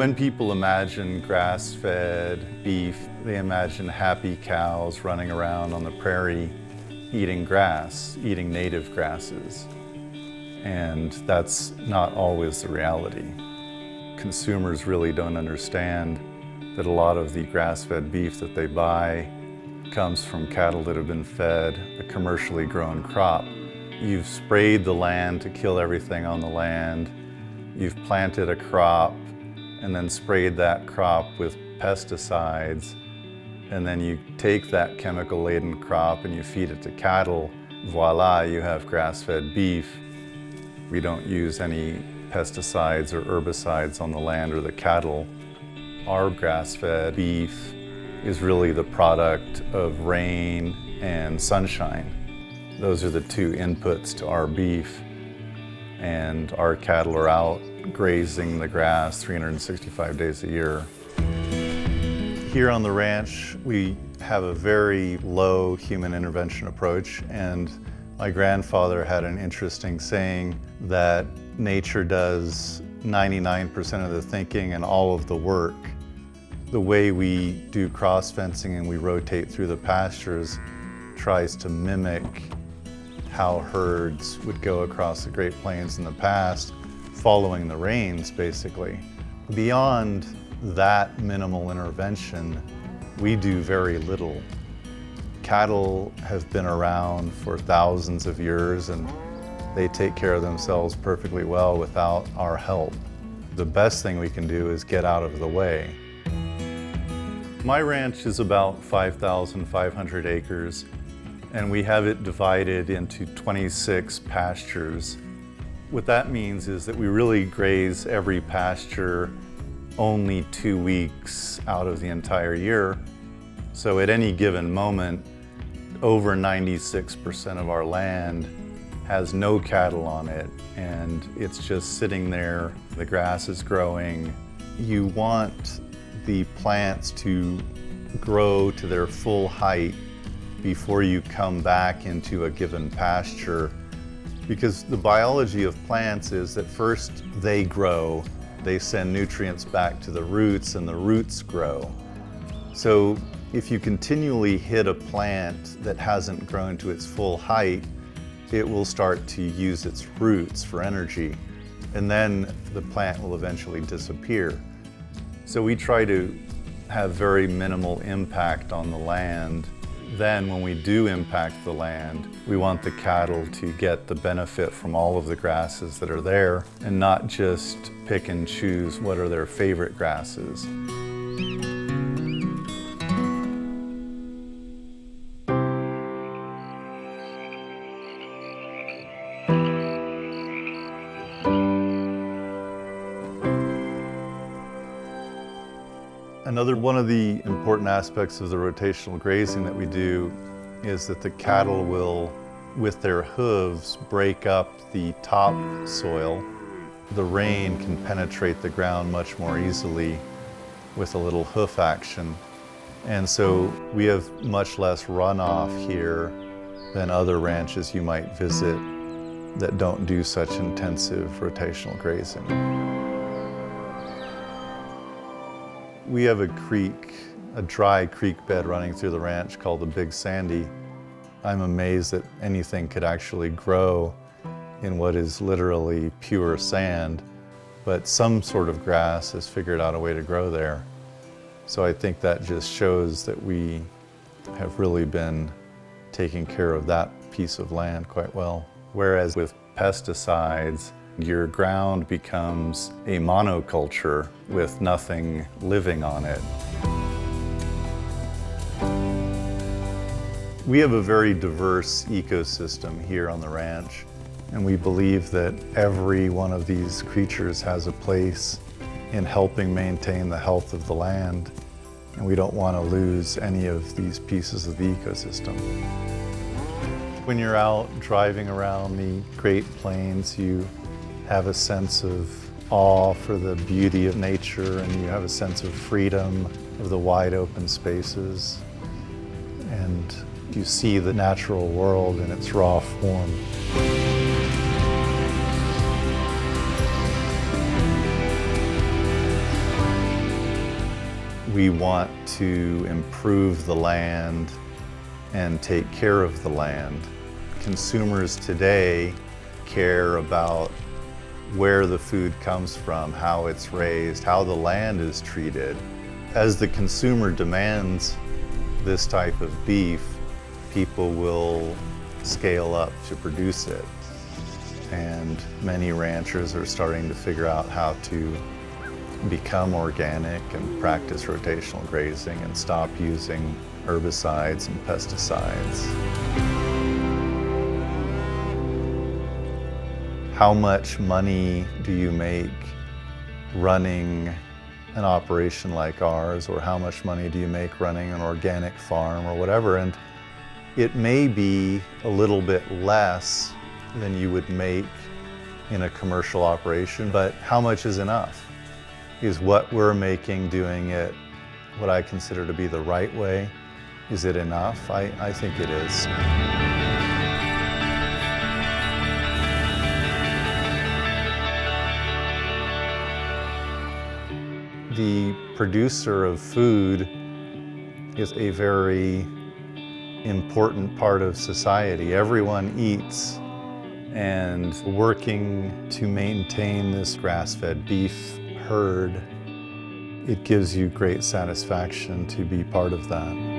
When people imagine grass-fed beef, they imagine happy cows running around on the prairie eating grass, eating native grasses. And that's not always the reality. Consumers really don't understand that a lot of the grass-fed beef that they buy comes from cattle that have been fed a commercially grown crop. You've sprayed the land to kill everything on the land. You've planted a crop and then sprayed that crop with pesticides. And then you take that chemical-laden crop and you feed it to cattle. Voila, you have grass-fed beef. We don't use any pesticides or herbicides on the land or the cattle. Our grass-fed beef is really the product of rain and sunshine. Those are the two inputs to our beef. And our cattle are out grazing the grass 365 days a year. Here on the ranch, we have a very low human intervention approach, and my grandfather had an interesting saying that nature does 99% of the thinking and all of the work. The way we do cross fencing and we rotate through the pastures tries to mimic how herds would go across the Great Plains in the past, following the rains, basically. Beyond that minimal intervention, we do very little. Cattle have been around for thousands of years and they take care of themselves perfectly well without our help. The best thing we can do is get out of the way. My ranch is about 5,500 acres, and we have it divided into 26 pastures. What that means is that we really graze every pasture only 2 weeks out of the entire year. So at any given moment, over 96% of our land has no cattle on it, and it's just sitting there. The grass is growing. You want the plants to grow to their full height before you come back into a given pasture, because the biology of plants is that first they grow, they send nutrients back to the roots, and the roots grow. So if you continually hit a plant that hasn't grown to its full height, it will start to use its roots for energy, and then the plant will eventually disappear. So we try to have very minimal impact on the land. Then when we do impact the land, we want the cattle to get the benefit from all of the grasses that are there and not just pick and choose what are their favorite grasses. Another one of the important aspects of the rotational grazing that we do is that the cattle will, with their hooves, break up the top soil. The rain can penetrate the ground much more easily with a little hoof action. And so we have much less runoff here than other ranches you might visit that don't do such intensive rotational grazing. We have a creek, a dry creek bed running through the ranch called the Big Sandy. I'm amazed that anything could actually grow in what is literally pure sand, but some sort of grass has figured out a way to grow there. So I think that just shows that we have really been taking care of that piece of land quite well. Whereas with pesticides, your ground becomes a monoculture with nothing living on it. We have a very diverse ecosystem here on the ranch, and we believe that every one of these creatures has a place in helping maintain the health of the land, and we don't want to lose any of these pieces of the ecosystem. When you're out driving around the Great Plains, you have a sense of awe for the beauty of nature, and you have a sense of freedom of the wide open spaces, and you see the natural world in its raw form. We want to improve the land and take care of the land. Consumers today care about where the food comes from, how it's raised, how the land is treated. As the consumer demands this type of beef, people will scale up to produce it. And many ranchers are starting to figure out how to become organic and practice rotational grazing and stop using herbicides and pesticides. How much money do you make running an operation like ours, or how much money do you make running an organic farm or whatever? And it may be a little bit less than you would make in a commercial operation, but how much is enough? Is what we're making doing it what I consider to be the right way? Is it enough? I think it is. The producer of food is a very important part of society. Everyone eats, and working to maintain this grass-fed beef herd, it gives you great satisfaction to be part of that.